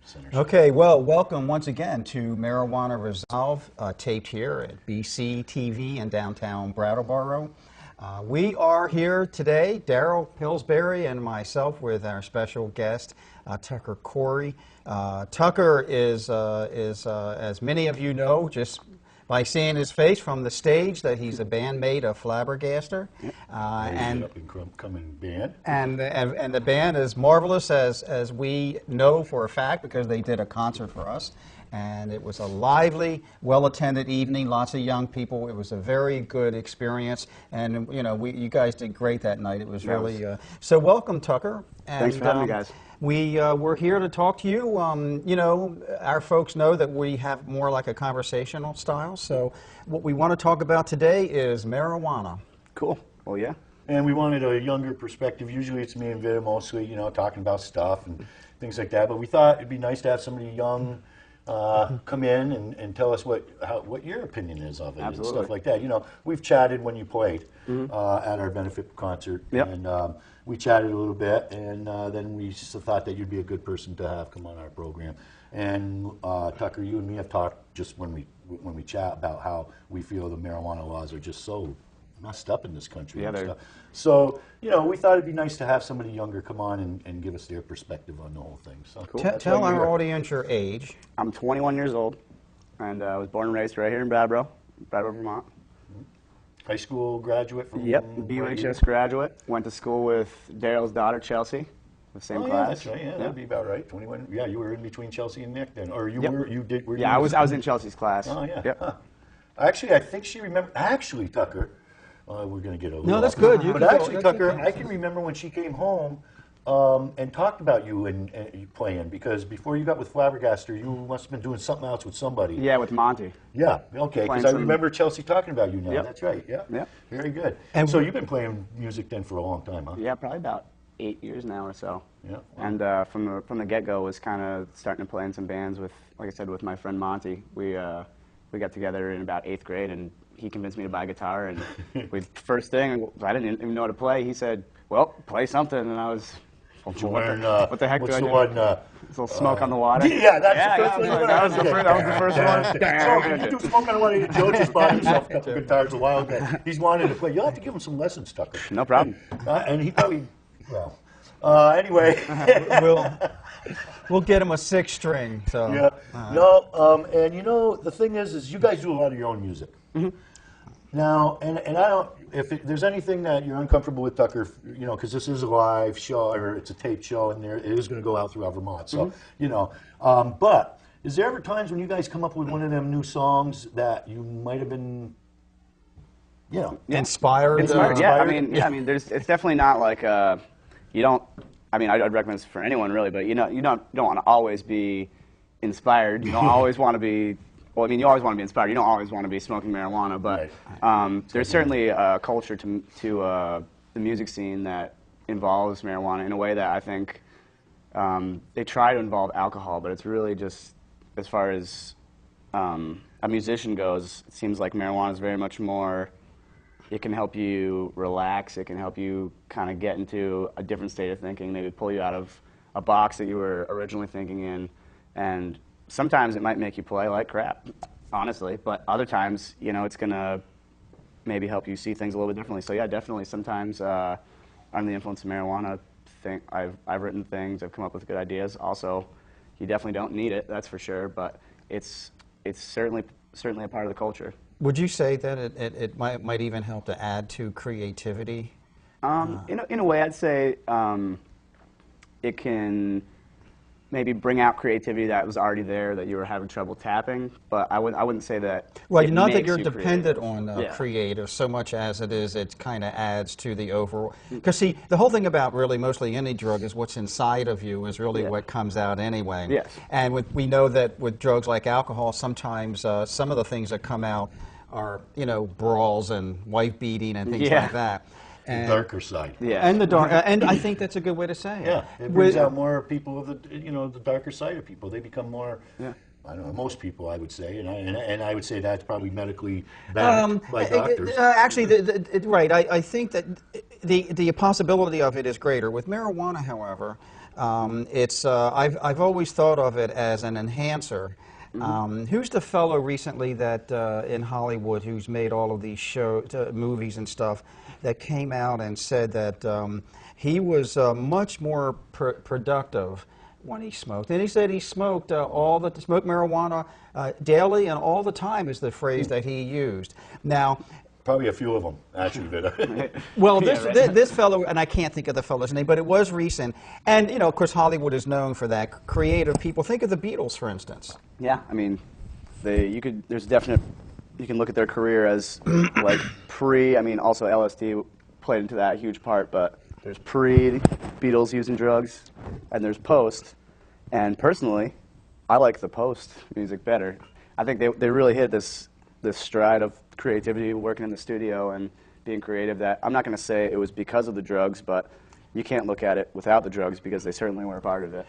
Center. Okay, well, welcome once again to Marijuana Resolve, taped here at BC TV in downtown Brattleboro. We are here today, Daryl Pillsbury and myself, with our special guest, Tucker Corry. Tucker is, as many of you know, just by seeing his face from the stage, that he's a bandmate of Flabbergaster. And up-and-coming band. And the band is marvelous, as we know for a fact, because they did a concert for us. And it was a lively, well-attended evening, lots of young people. It was a very good experience. And, you know, you guys did great that night. It was really... so welcome, Tucker. And, thanks for having me, guys. We're here to talk to you. You know, our folks know that we have more like a conversational style. So what we want to talk about today is marijuana. Cool. Well, yeah. And we wanted a younger perspective. Usually it's me and Vida mostly, you know, talking about stuff and things like that. But we thought it'd be nice to have somebody young come in and tell us what your opinion is of it. Absolutely. And stuff like that. You know, we've chatted when you played at our benefit concert. Yep. And we chatted a little bit, and then we thought that you'd be a good person to have come on our program. And Tucker, you and me have talked just when we chat about how we feel the marijuana laws are just so messed up in this country. Yeah, and they're... stuff. So, you know, we thought it'd be nice to have somebody younger come on and give us their perspective on the whole thing. So Cool. Tell our audience your age. I'm 21 years old, and I was born and raised right here in Brattleboro, Vermont. High school graduate from... Yep, BUHS graduate. Went to school with Daryl's daughter, Chelsea, the same class. Yeah, that's right. Yeah, that'd be about right. 21. Yeah, you were in between Chelsea and Nick then, or you were. You did. Were Yeah, I was in Chelsea's class. Oh yeah. Yep. Huh. Actually, I think she remembered. Actually, Tucker, we're going to get a little... No, that's off. good. You But can go. actually, Tucker, I can remember when she came home and talked about you and you playing, because before you got with Flabbergaster, you must have been doing something else with somebody. Yeah, with Monty. Yeah, okay, because I remember Chelsea talking about you now. Yep. That's right, yeah. Yep. Very good. And so you've been playing music then for a long time, huh? Yeah, probably about 8 years now or so. Yeah. And from the get-go was kind of starting to play in some bands with, like I said, with my friend Monty. We got together in about 8th grade, and he convinced me to buy a guitar. And first thing, I didn't even know how to play. He said, "Well, play something," and I was... What the heck do I do? One, a little Smoke on the Water. Yeah, that's the first one. That was the first one. So you do Smoke on the Water. Joe just bought himself a couple guitars a while ago. He's wanted to play. You'll have to give him some lessons, Tucker. No problem. And he probably, well, anyway. We'll get him a 6-string. So Yeah. No, and you know, the thing is you guys do a lot of your own music. Now, and I don't, if there's anything that you're uncomfortable with, Tucker, you know, because this is a live show, or it's a taped show, and it is going to go out throughout Vermont, so, you know. But is there ever times when you guys come up with one of them new songs that you might have been, you know... Inspired? Yeah, I mean, it's definitely not like, you don't, I mean, I'd recommend this for anyone, really, but you don't want to always be inspired. You don't always want to be... Well, I mean, you always want to be inspired. You don't always want to be smoking marijuana, but there's certainly a culture to the music scene that involves marijuana in a way that I think they try to involve alcohol, but it's really just, as far as a musician goes, it seems like marijuana is very much more, it can help you relax, it can help you kind of get into a different state of thinking, maybe pull you out of a box that you were originally thinking in, and sometimes it might make you play like crap, honestly, but other times, you know, it's going to maybe help you see things a little bit differently. So yeah, definitely sometimes under the influence of marijuana, I've written things, I've come up with good ideas. Also, you definitely don't need it, that's for sure, but it's certainly a part of the culture. Would you say that it might even help to add to creativity? In a way, I'd say it can maybe bring out creativity that was already there that you were having trouble tapping, but I wouldn't say that. Well, not that you're dependent on creative so much as it kind of adds to the overall. Because see, the whole thing about really mostly any drug is what's inside of you is really what comes out anyway. Yes. And we know that with drugs like alcohol, sometimes some of the things that come out are, you know, brawls and wife beating and things like that. The darker side. Yeah. And the dark, and I think that's a good way to say it. Yeah, it brings out more people of the, you know, the darker side of people. They become more, I don't know, most people, I would say, and I would say that's probably medically backed by doctors. Actually, right. I think that the possibility of it is greater. With marijuana, however, I've always thought of it as an enhancer. Who's the fellow recently that in Hollywood who's made all of these movies and stuff that came out and said that he was much more productive when he smoked? And he said he smoked smoked marijuana daily and all the time is the phrase that he used. Now, probably a few of them actually did. well, this fellow, and I can't think of the fellow's name, but it was recent. And of course, Hollywood is known for that. Creative people. Think of the Beatles, for instance. Yeah, I mean, you can look at their career as like I mean, also LSD played into that huge part, but there's Beatles using drugs, and there's post. And personally, I like the post music better. I think they really hit this stride of creativity, working in the studio and being creative. That I'm not going to say it was because of the drugs, but you can't look at it without the drugs because they certainly were a part of it.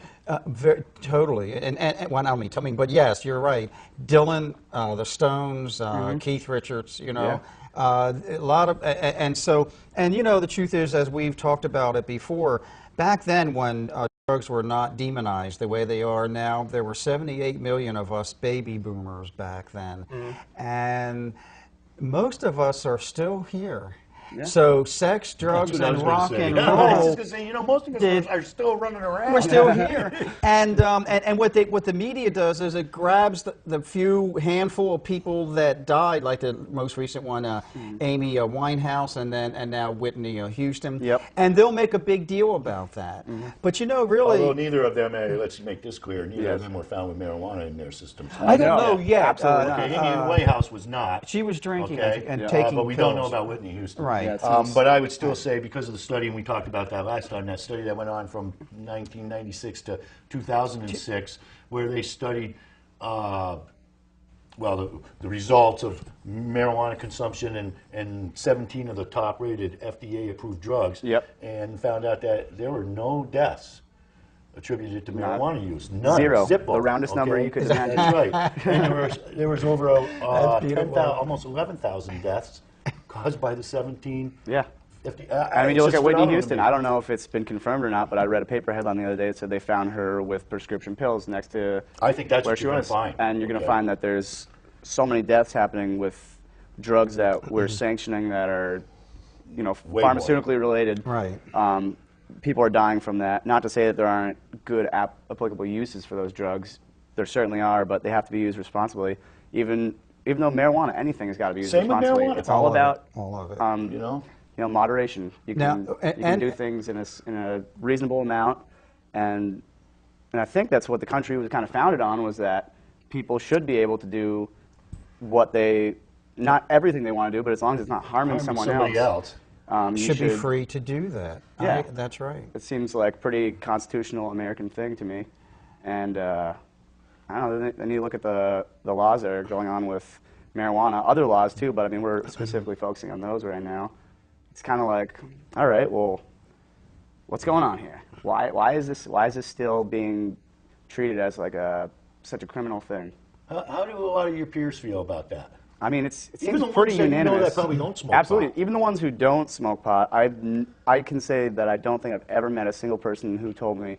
Totally, and well, I mean, but yes, you're right. Dylan, the Stones, Keith Richards, Yeah. a lot of, and the truth is, as we've talked about it before, back then when drugs were not demonized the way they are now, there were 78 million of us baby boomers back then, and most of us are still here. Yeah. So sex, drugs, and rock and roll. I was just going to say, most of us are still running around. We're still here. And what the media does is it grabs the few handful of people that died, like the most recent one, Amy Winehouse, and now Whitney Houston. Yep. And they'll make a big deal about that. But really, although neither of them, let's make this clear, neither of them were found with marijuana in their systems. I don't know yet. Absolutely. Okay, Amy Winehouse was not. She was drinking and taking but we pills. don't know about Whitney Houston. Right. Yeah, but I would still say, because of the study, and we talked about that last time, that study that went on from 1996 to 2006, where they studied, the results of marijuana consumption and 17 of the top-rated FDA-approved drugs, and found out that there were no deaths attributed to marijuana use. None. Zero. Zippo. The roundest number you could imagine. That's right. And there was over almost 11,000 deaths caused by the 17. Yeah. I mean, you look at Whitney Houston. I don't know if it's been confirmed or not, but I read a paper headline the other day that said they found her with prescription pills next to I think that's where what she you're going was. to find. And you're going to find that there's so many deaths happening with drugs that we're sanctioning that are, Way pharmaceutically related. Right. People are dying from that. Not to say that there aren't good applicable uses for those drugs. There certainly are, but they have to be used responsibly. Even though marijuana, anything has got to be used responsibly. With marijuana. It's all about moderation. You can do things in a reasonable amount, and I think that's what the country was kind of founded on, was that people should be able to do not everything they want to do, but as long as it's not harming someone else. Should be free to do that. Yeah, that's right. It seems like a pretty constitutional American thing to me, and I don't know. Then you look at the laws that are going on with marijuana, other laws too, but I mean we're specifically focusing on those right now. It's kind of like, all right, well, what's going on here? Why is this still being treated as like such a criminal thing? How do a lot of your peers feel about that? I mean, it Even seems the pretty ones that unanimous. that probably don't smoke Absolutely. pot. Even the ones who don't smoke pot, I can say that I don't think I've ever met a single person who told me,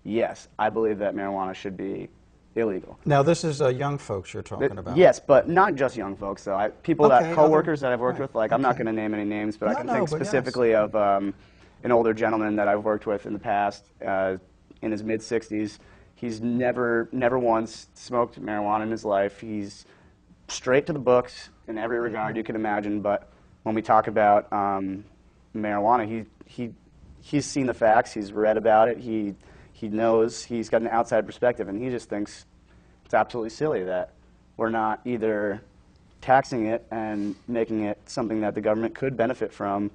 yes, I believe that marijuana should be illegal. Now, this is young folks you're talking about. Yes, but not just young folks, though. Coworkers that I've worked with, I'm not going to name any names, but I can think specifically of an older gentleman that I've worked with in the past, in his mid-60s. He's never once smoked marijuana in his life. He's straight to the books in every regard you can imagine, but when we talk about marijuana, he's seen the facts, he's read about it, he knows, he's got an outside perspective, and he just thinks it's absolutely silly that we're not either taxing it and making it something that the government could benefit from,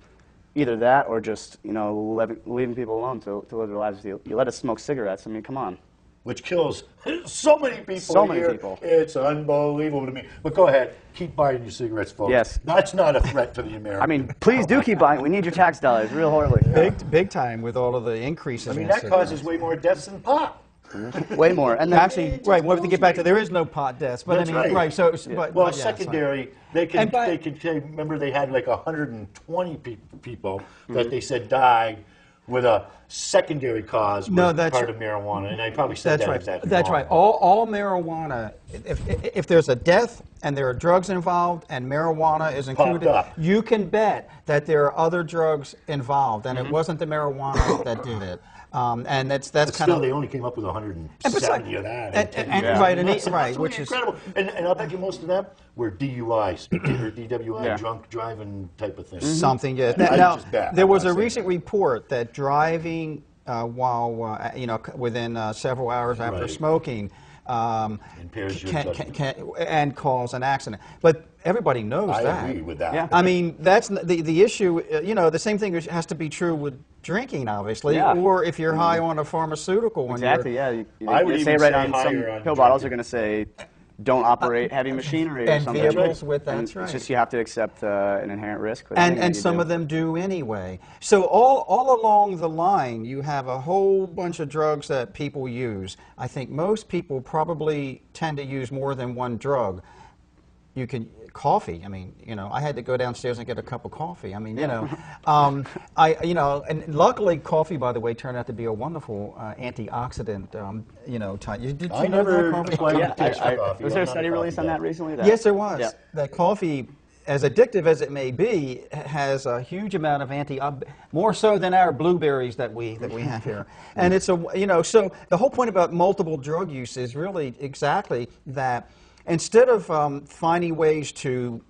either that or just leaving people alone to live their lives. You let us smoke cigarettes. I mean, come on. Which kills so many people. So many people. It's unbelievable to me. But go ahead, keep buying your cigarettes, folks. Yes. That's not a threat to the American. I mean, please do keep buying. We need your tax dollars real horribly. Big time with all of the increases. I mean, in that cigarettes. causes way more deaths than pot. Way more. And then, Actually, right. We'll have to get back to there is no pot deaths, but That's I mean, right. So, Yeah. but, Well, but, yeah, secondary, they can say, remember they had like 120 people that they said died with a secondary cause was No, that's part of marijuana, and I probably said That's that right. exactly That's wrong. right. All marijuana, if there's a death and there are drugs involved and marijuana is included, up. you can bet that there are other drugs involved, and it wasn't the marijuana that did it. And that's But kind still, of. they only came up with 170 of that. in 10 and- years. right, and That's right, absolutely which is- incredible. And I'll bet you most of them were DUIs or DWI, Yeah. drunk driving type of thing. Something, yes. I Now, just bet. there I'm was not a saying recent that. report that driving while, within several hours after Right. smoking Impairs your judgment. and cause an accident. But everybody knows I that. agree with that. Yeah. I mean, that's the issue. The same thing has to be true with drinking, obviously, Yeah. or if you're high on a pharmaceutical. When Exactly. You're, Yeah. I would They say even right say on some higher on pill bottles are drinking. going to say, "Don't operate heavy machinery" or and something. vehicles with And that's right. It's just you have to accept an inherent risk. with anything that And you some do. of them do anyway. So all along the line, you have a whole bunch of drugs that people use. I think most people probably tend to use more than one drug. You can coffee. I mean, I had to go downstairs and get a cup of coffee. I mean, and luckily, coffee, by the way, turned out to be a wonderful antioxidant. Type. Did you I know that, never coffee? acquired Yeah, the taste for coffee. was there a I'm not study coffee released on guy. that recently? That, Yes, there was. Yeah. That coffee, as addictive as it may be, has a huge amount of more so than our blueberries that we have here. And it's so the whole point about multiple drug use is really exactly that. Instead of finding ways to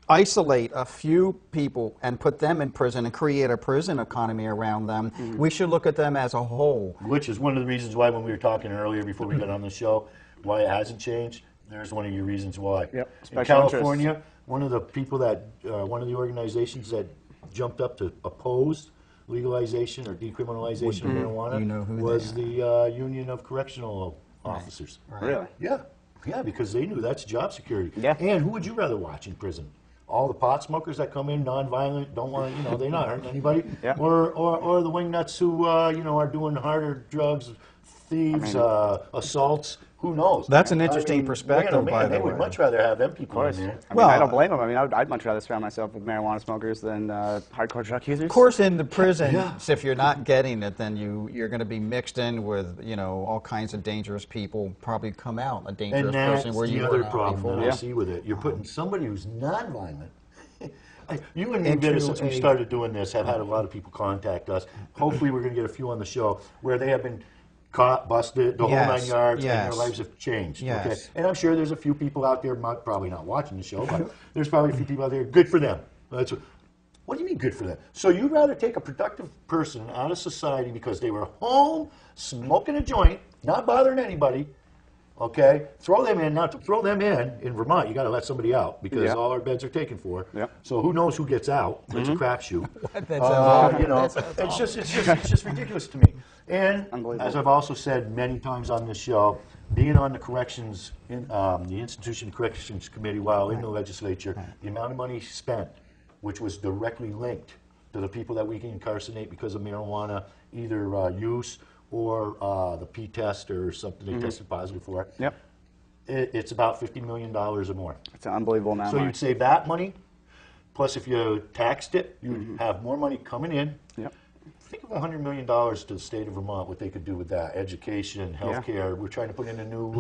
isolate a few people and put them in prison and create a prison economy around them, we should look at them as a whole. Which is one of the reasons why, when we were talking earlier before we got on the show, why it hasn't changed. There's one of your reasons why. Yep. In Special California, one of the people one of the organizations that jumped up to oppose legalization or decriminalization of marijuana you know who they was are. the Union of Correctional Officers. Really? Yeah, because they knew that's job security. Yeah. And who would you rather watch in prison? All the pot smokers that come in non-violent, don't want, they're not hurting anybody, Yeah. or the wingnuts who, are doing harder drugs, thieves, assaults. Who knows? That's an interesting perspective, by the They would way. much rather have them people Of course. in there. I mean, Well, I don't blame them. I mean, I'd much rather surround myself with marijuana smokers than hardcore drug users. Of course, in the prison, if you're not getting it, then you're going to be mixed in with all kinds of dangerous people. Probably come out a dangerous And that's person where you the were other not problem before. that I Yeah. see with it. You're putting somebody who's non-violent. You and me, Into Vida, since we a- started doing this, have had a lot of people contact us. Hopefully, we're going to get a few on the show where they have been caught, busted, the whole Yes, 9 yards, and yes. their lives have changed. Yes. Okay, and I'm sure there's a few people out there, probably not watching the show, but there's probably a few people out there. Good for them. What do you mean good for them? So you'd rather take a productive person out of society because they were home smoking a joint, not bothering anybody. Okay, throw them in. Not to throw them in Vermont, you got to let somebody out because Yeah. all our beds are taken for. Yep. So who knows who gets out? It's a crapshoot. That sounds- You know, that sounds it's just ridiculous to me. And Unbelievable. as I've also said many times on this show, being on the corrections, the Institution Corrections Committee while in the legislature, the amount of money spent, which was directly linked to the people that we can incarcerate because of marijuana, either use or the P test or something they tested positive for. Yep. It's about $50 million or more. It's an unbelievable amount. So of you'd money. save that money, plus if you taxed it, you'd have more money coming in. Yep. Think of $100 million to the state of Vermont, what they could do with that. Education, healthcare. We're trying to put in a new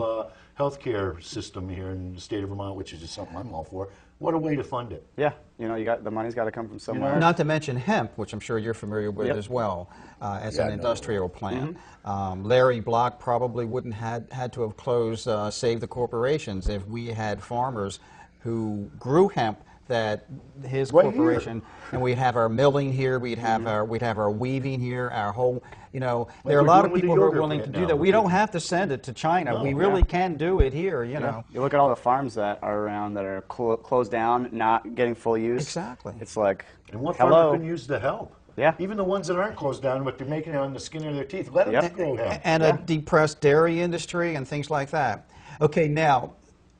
healthcare system here in the state of Vermont, which is just something I'm all for. What a way to fund it. Yeah. You got the money's got to come from somewhere. Not to mention hemp, which I'm sure you're familiar with Yep. as well, as Yeah, an no. industrial plant. Larry Block probably wouldn't had to have closed Save the Corporations if we had farmers who grew hemp that his Right here. corporation, and we'd have our milling here, we'd have our weaving here, our whole, there are a we're lot doing of with the people who are yogurt willing to plant do now. that. We don't have to send it to China. No, we really can do it here, Yeah. You look at all the farms that are around that are closed down, not getting full use. Exactly. It's like, And what hello. farmer can use the help? Yeah. Even the ones that aren't closed down, but they're making it on the skin of their teeth. Let them Yep. grow hemp. And a depressed dairy industry and things like that. Okay, now,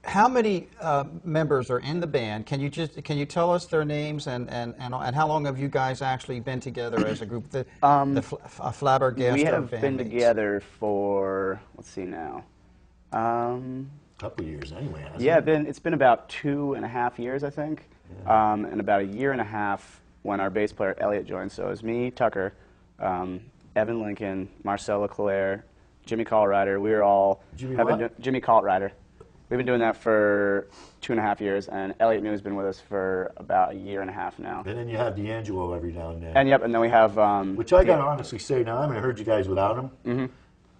how many members are in the band? Can you tell us their names and how long have you guys actually been together as a group? The Flabbergasted we have band been mates. together for, let's see now. Couple of years anyway, hasn't Yeah, it? it's been about 2.5 years, I think, and about 1.5 years when our bass player Elliot joined. So it was me, Tucker, and Evan Lincoln, Marcel Leclerc, Jimmy Colrider. We were all Jimmy Colrider. We've been doing that for 2.5 years, and Elliot New has been with us for about 1.5 years now. And then you have D'Angelo every now and then. And and then we have which I gotta honestly say now, I haven't heard you guys without him. Mm-hmm.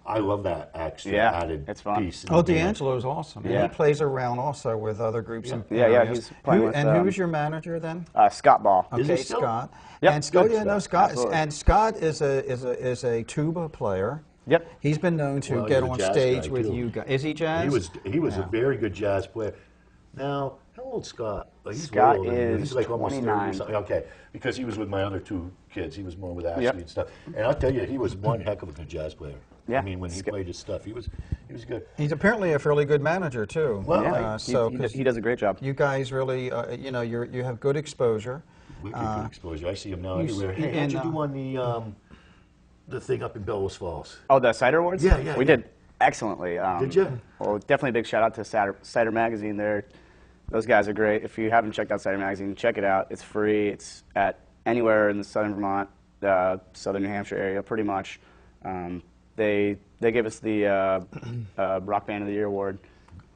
I love that extra added it's fun. piece. Oh, D'Angelo's awesome. Yeah. He plays around also with other groups. Yeah, he's playing with. And who's your manager then? Scott Ball. Okay, still? Scott. Yep. And Scott, Scott. Absolutely. And Scott is a tuba player. Yep. He's been known to Well, get he's a on jazz stage guy, with too. you guys. Is he jazz? He was a very good jazz player. Now, how old's Scott? He's Scott way older than me. is He's like almost 30 or 29. something. Okay, because he was with my other 2 kids. He was more with Ashley Yep. and stuff. And I'll tell you, he was one heck of a good jazz player. Yeah. I mean, when he played his stuff, he was good. He's apparently a fairly good manager too. Well, He does a great job. You guys really, you have good exposure. We get good exposure. I see him now you everywhere. s- Hey, how'd and, you do on the thing up in Bellows Falls? Oh, the Cider Awards? Yeah. We did excellently. Did you? Well, definitely a big shout out to Cider Magazine. Those guys are great. If you haven't checked out Cider Magazine, check it out. It's free. It's at anywhere in the southern Vermont, southern New Hampshire area, pretty much. They gave us the Rock Band of the Year award,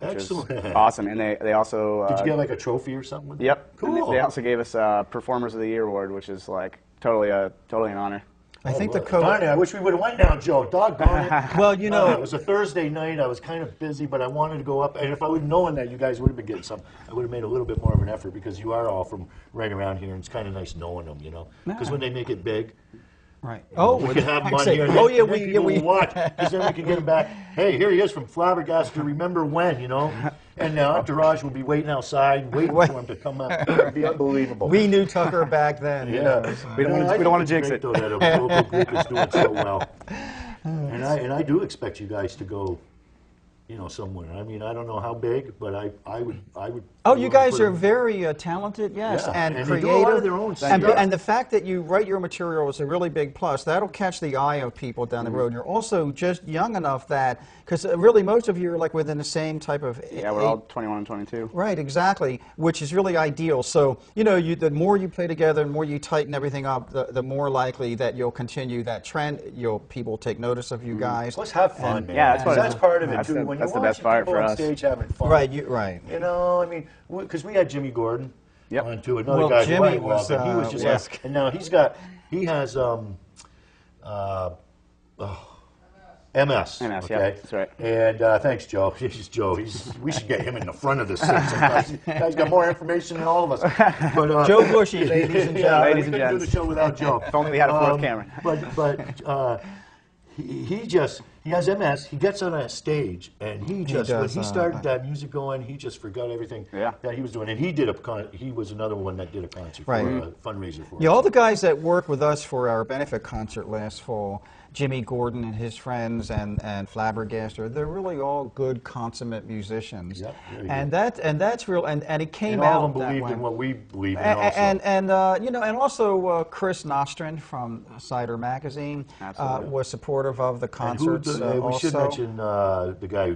which Excellent. is awesome. And they also Did you get like a trophy or something? With that? Yep. Cool. And they also gave us Performers of the Year award, which is like totally an honor. I think the Darn it, I wish we would have went now, Joe. Doggone it. Well, you know, It was a Thursday night. I was kind of busy, but I wanted to go up. And if I would have known that you guys would have been getting some, I would have made a little bit more of an effort because you are all from right around here, and it's kind of nice knowing them, you know. Because when they make it big, right. Oh, we can have them on say- here. oh, yeah, and then people we will watch, because then we can get them back. Hey, here he is from Flabbergasted. Remember when, you know? And the entourage will be waiting outside, waiting for him to come up. It'll be unbelievable. We knew Tucker back then. you know, Yeah, so- We don't wanna jinx it. Though, that a local group is doing so well, and I do expect you guys to go, you know, somewhere. I mean, I don't know how big, but I would. Oh, you guys are very talented, yes, Yeah, and and they creative. do a lot of their own and, stuff. and the fact that you write your material is a really big plus. That'll catch the eye of people down the road. You're also just young enough that, because really most of you are like within the same type of Yeah, we're all 21 and 22. Right, exactly, which is really ideal. So, you know, the more you play together, the more you tighten everything up, the more likely that you'll continue that trend. People take notice of you guys. Let's have fun, man. Yeah, that's what it that's is. part of it That's too. the- When that's you're the best watching part people for on us. stage having fun, Right. You know, I mean, because we had Jimmy Gordon Yep. on to another Well, guy Jimmy who I love, was, and he was just was- and now he has MS. MS, okay? yeah, that's right. And thanks, Joe. He's Joe. We should get him in the front of this thing sometimes. Guy's got more information than all of us. But, Joe Bushy, ladies and yeah, gentlemen. Ladies we and couldn't do the gents. show without Joe. If only we had a fourth camera. But he has MS. He gets on a stage, and when he started that music going, he just forgot everything Yeah. that he was doing. And he was another one that did a concert Right. for a fundraiser for Yeah, us. all the guys that worked with us for our benefit concert last fall, Jimmy Gordon and his friends and Flabbergasted, they're really all good consummate musicians. Yep, very and good. that's real, and it came And out all of them that believed way. in what we believe in also. And you know, and also Chris Nostrin from Cider Magazine Absolutely. was supportive of the And concerts. we should also. mention the guy who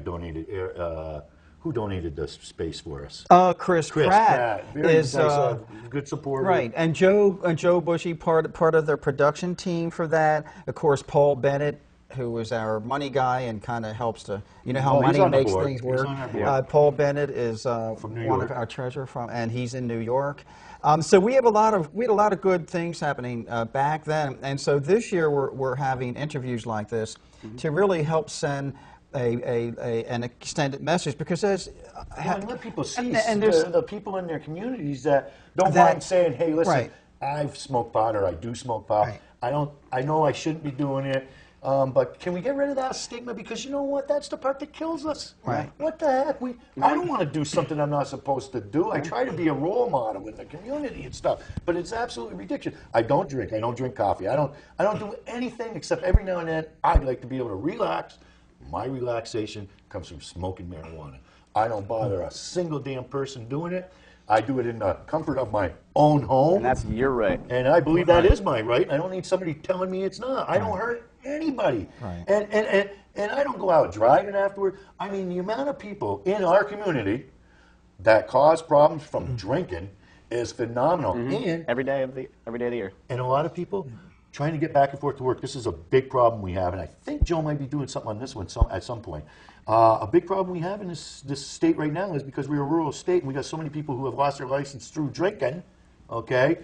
donated the space for us. Chris Chris Pratt Very is nice, good supporter. right, and Joe Bushy part of their production team for that. Of course, Paul Bennett, who is our money guy and kind of helps to, you know how Oh, he's money on the makes board. things He's work. on our board. Paul Bennett is From New one York. of our treasurer and he's in New York. So we had a lot of good things happening back then, and so this year we're having interviews like this to really help send an extended message, because there's And let people see and there's the people in their communities that don't That- mind saying, "Hey, listen, Right. I've smoked pot or I do smoke pot. Right. I know I shouldn't be doing it, but can we get rid of that stigma? Because you know what? That's the part that kills us. Right. What the heck? I don't want to do something I'm not supposed to do. I try to be a role model in the community and stuff, but it's absolutely ridiculous. I don't drink. I don't drink coffee. I don't do anything except every now and then I'd like to be able to relax. My relaxation comes from smoking marijuana. I don't bother a single damn person doing it. I do it in the comfort of my own home. And that's your right. And I believe that is my right. I don't need somebody telling me it's not. I don't hurt anybody. Right. And I don't go out driving afterward. I mean, the amount of people in our community that cause problems from drinking is phenomenal. And Every day of the year. a lot of people trying to get back and forth to work. This is a big problem we have, and I think Joe might be doing something on this one at some point. A big problem we have in this state right now is because we're a rural state and we got so many people who have lost their license through drinking, okay?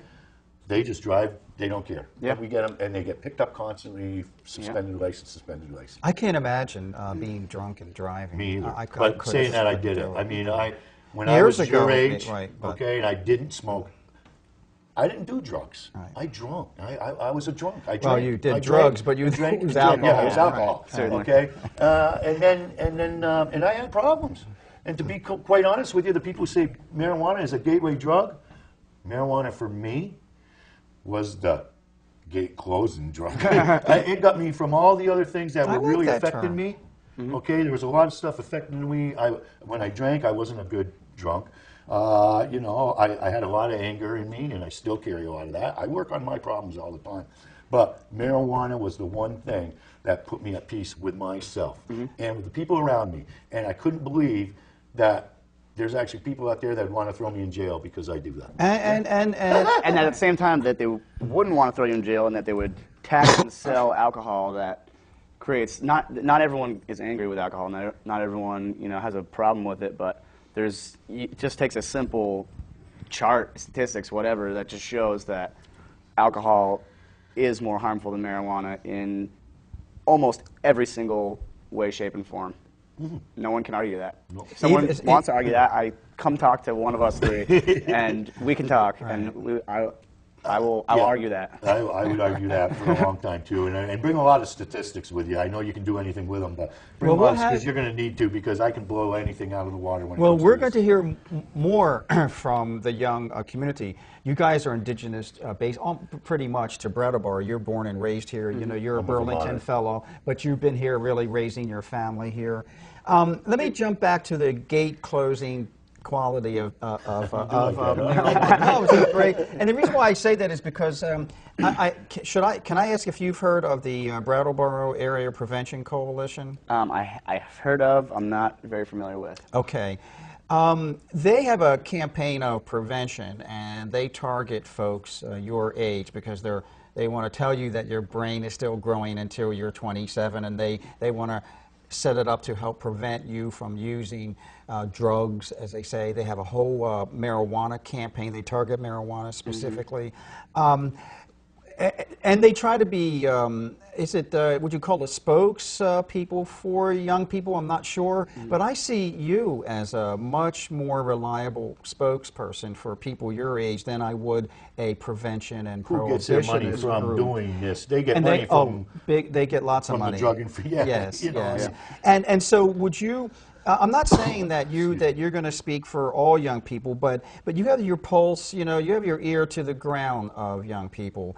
They just drive, they don't care. Yeah. We get them, and they get picked up constantly, suspended license. I can't imagine being drunk and driving. Me either. I But couldn't saying that, I did it. do I mean, when Years I was ago, your age, right, but- okay, and I didn't smoke, I didn't do drugs. Right. I drunk. I was a drunk. I drank. Well, you did I drugs, drank. but you I drank. it was and drank. Yeah, it alcohol. was alcohol. Right, certainly. Okay, and I had problems. And to be quite honest with you, the people who say marijuana is a gateway drug, marijuana for me was the gate closing drug. It got me from all the other things that I were like really that affecting term. me. Okay, there was a lot of stuff affecting me. When I drank, I wasn't a good drunk. You know, I had a lot of anger in me, and I still carry a lot of that. I work on my problems all the time. But marijuana was the one thing that put me at peace with myself and with the people around me. And I couldn't believe that there's actually people out there that want to throw me in jail because I do that. And And at the same time that they wouldn't want to throw you in jail and that they would tax and sell alcohol that creates, not everyone is angry with alcohol, not everyone, you know, has a problem with it, but it just takes a simple chart, statistics, whatever, that just shows that alcohol is more harmful than marijuana in almost every single way, shape, and form. No one can argue that. Nope. If someone Even- wants to argue that, come talk to one of us three, and we can talk, and I will Yeah. argue that. I would argue that for a long time too, and bring a lot of statistics with you. I know you can do anything with them, but bring Well, a lot we'll because have- you're going to need to, because I can blow anything out of the water when it well, comes we're to going this. to hear more from the young community. You guys are indigenous based pretty much to Brattleboro. You're born and raised here. You know, you're a I'm a Burlington Vermonter. fellow, but you've been here really raising your family here. Let me jump back to the gate closing quality of marijuana. No, it's great. And the reason why I say that is because can I ask if you've heard of the Brattleboro Area Prevention Coalition? I've heard of, I'm not very familiar with. Okay. They have a campaign of prevention, and they target folks your age because they want to tell you that your brain is still growing until you're 27, and they want to set it up to help prevent you from using drugs, as they say. They have a whole marijuana campaign. They target marijuana specifically. And they try to be, would you call it spokes people for young people? I'm not sure. But I see you as a much more reliable spokesperson for people your age than I would a prevention and Who gets their money prohibitionist from group. doing this? They get And money from they get lots of from the money. drug and free. Yeah, Yes, you know, yes. yeah. And so would you? I'm not saying that you're going to speak for all young people, but you have your pulse. You know, you have your ear to the ground of young people.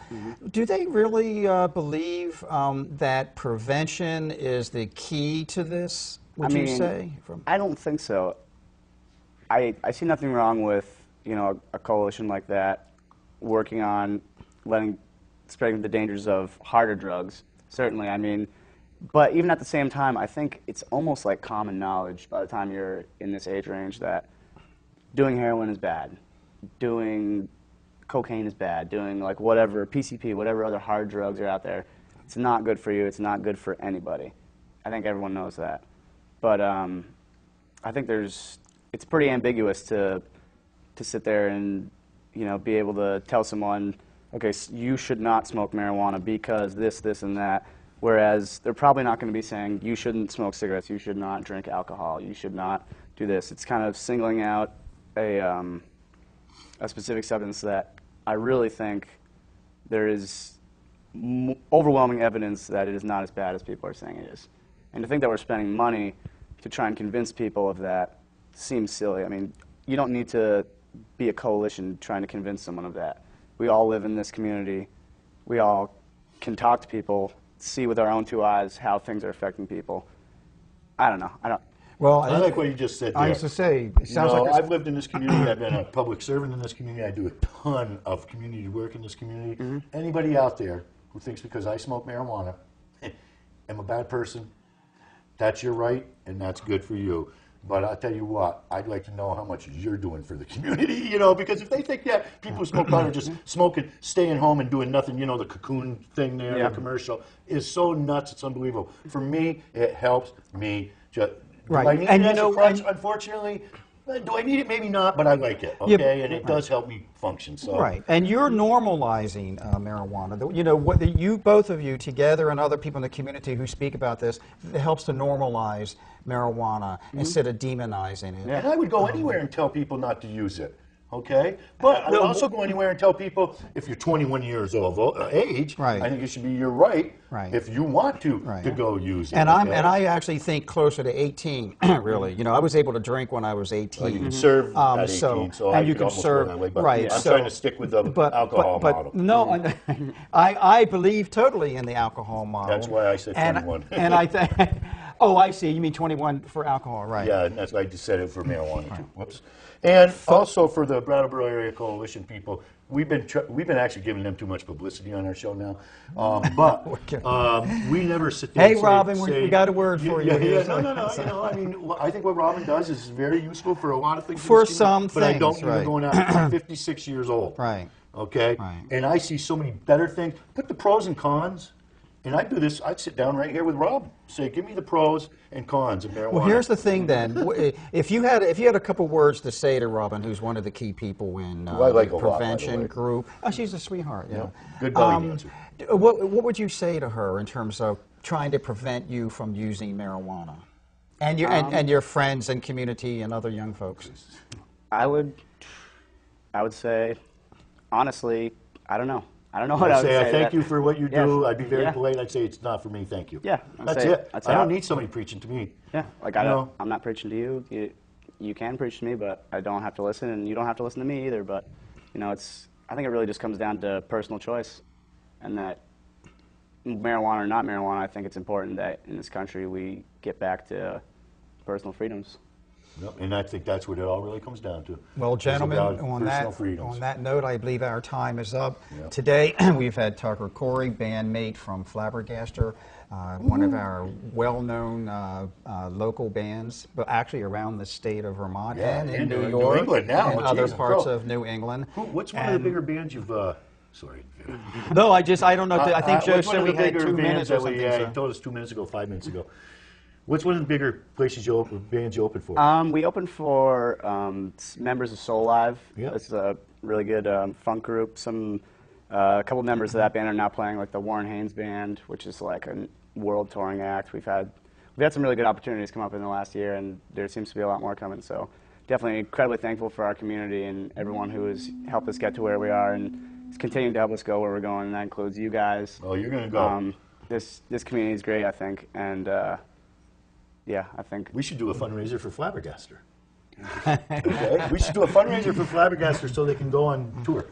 Do they really believe that prevention is the key to this? Would you say? I don't think so. I see nothing wrong with, you know, a coalition like that working on spreading the dangers of harder drugs. Certainly, I mean, but even at the same time, I think it's almost like common knowledge by the time you're in this age range that doing heroin is bad, doing cocaine is bad, doing like whatever, PCP, whatever other hard drugs are out there, it's not good for you, it's not good for anybody. I think everyone knows that. But I think it's pretty ambiguous to sit there and, you know, be able to tell someone, okay, you should not smoke marijuana because this, and that. Whereas they're probably not going to be saying, you shouldn't smoke cigarettes, you should not drink alcohol, you should not do this. It's kind of singling out a specific substance that I really think there is overwhelming evidence that it is not as bad as people are saying it is. And to think that we're spending money to try and convince people of that seems silly. I mean, you don't need to be a coalition trying to convince someone of that. We all live in this community. We all can talk to people, see with our own two eyes how things are affecting people. I don't know. Well, I like what you just said there. I used to say, it sounds You know, like I've lived in this community. I've been a public servant in this community. I do a ton of community work in this community. Anybody out there who thinks because I smoke marijuana, I'm a bad person, that's your right, and that's good for you. But I'll tell you what, I'd like to know how much you're doing for the community, you know, because if they think that people who smoke pot are just smoking, staying home and doing nothing, you know, the cocoon thing there, Yeah. the commercial, is so nuts, it's unbelievable. For me, it helps me. Do Right. I need And it you as know, a crutch? Unfortunately, do I need it? Maybe not, but I like it, Yeah, okay? And it does help me function. So. Right, and you're normalizing marijuana. You know, what you both of you together and other people in the community who speak about this, it helps to normalize marijuana instead of demonizing it. And I would go anywhere and tell people not to use it. Okay, but I would also go anywhere and tell people if you're 21 years old age, Right. I think it should be your right, Right. if you want to Right. go use it. And okay? I actually think closer to 18. Really, you know, I was able to drink when I was 18. Well, you can serve at 18, so I and you could can almost serve go that way. But right. I'm so, trying to stick with the alcohol model. No, I believe totally in the alcohol model. That's why I said 21. And I think, oh, I see. You mean 21 for alcohol, right? Yeah, and that's why I just said it for marijuana too. Whoops. And also for the Brattleboro Area Coalition people, we've been actually giving them too much publicity on our show now. But we never sit there. Hey, and say, Robin, we got a word for you. Yeah, no. You know, I mean, I think what Robin does is very useful for a lot of things. For in this community, some but I things, don't. right. Even going out. I'm 56 years old. Right. Okay. Right. And I see so many better things. Put the pros and cons. And I do this. I'd sit down right here with Rob. Say, give me the pros and cons of marijuana. Well, here's the thing then. If you had a couple words to say to Robin, who's one of the key people in I like the a lot, by the prevention way. group. Oh, she's a sweetheart. Yeah. Good belly dancer. What would you say to her in terms of trying to prevent you from using marijuana, and your and your friends and community and other young folks? I would say, honestly, I don't know. I don't know what I I'd would say say. I thank you for what you do. Yes. I'd be very Yeah. polite. I'd say it's not for me. Thank you. Yeah, That's it. I'd I say don't need somebody preaching to me. Yeah, like I'm not preaching to you. You can preach to me, but I don't have to listen, and you don't have to listen to me either. But you know, I think it really just comes down to personal choice, and that marijuana or not marijuana, I think it's important that in this country we get back to personal freedoms. Yep, and I think that's what it all really comes down to. Well, It's gentlemen, about on personal that, freedoms. on that note, I believe our time is up. Yep. Today, we've had Tucker Corry, bandmate from Flabbergaster, one of our well-known local bands, but actually around the state of Vermont Yeah, and in and New New York England now. and Oh, other geez, parts bro. of New England. What's one of the bigger bands you've? Sorry. No, I don't know. I think Joe what's one said of we the had bigger 2 bands minutes or that something. Yeah, so. he told us 2 minutes ago, 5 minutes ago. What's one of the bigger places bands you open for? We opened for members of Soul Live. Yep. It's a really good funk group. A couple members of that band are now playing like the Warren Haynes Band, which is like a world touring act. We've had some really good opportunities come up in the last year, and there seems to be a lot more coming. So definitely incredibly thankful for our community and everyone who has helped us get to where we are and is continuing to help us go where we're going. And that includes you guys. Oh, you're gonna go. This community is great, I think, and yeah, I think We should do a fundraiser for Flabbergaster. Okay? We should do a fundraiser for Flabbergaster so they can go on tour.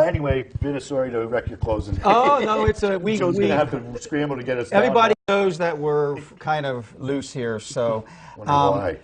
Anyway, Vin, sorry to wreck your closing. Oh no, it's a Joe's going to have to scramble to get us down. Everybody knows that we're kind of loose here, so Wonder why.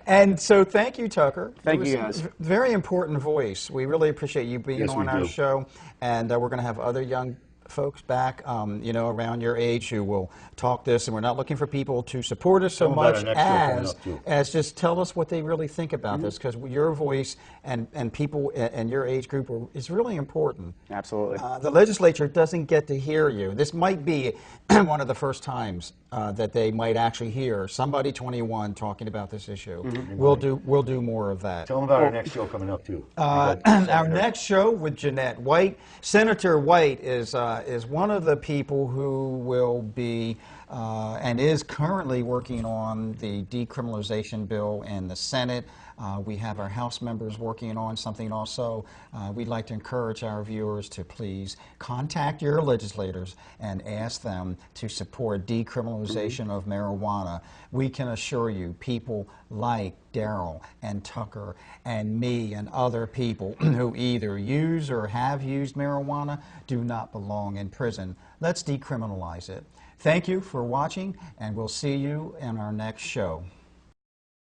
and so thank you, Tucker. Thank It you, was guys. a very important voice. We really appreciate you being Yes, on we our do. show, and we're going to have other young folks back, you know, around your age who will talk this, and we're not looking for people to support us so Tell them about much our next show coming up, too. as just tell us what they really think about Mm-hmm. this, because your voice and people in your age group is really important. absolutely. The legislature doesn't get to hear you. This might be one of the first times that they might actually hear somebody 21 talking about this issue. We'll do more of that. Tell them about our next show coming up, too. Our next show with Jeanette White. Senator White is one of the people who will be and is currently working on the decriminalization bill in the Senate. We have our House members working on something also. We'd like to encourage our viewers to please contact your legislators and ask them to support decriminalization of marijuana. We can assure you people like Daryl and Tucker and me and other people who either use or have used marijuana do not belong in prison. Let's decriminalize it. Thank you for watching, and we'll see you in our next show.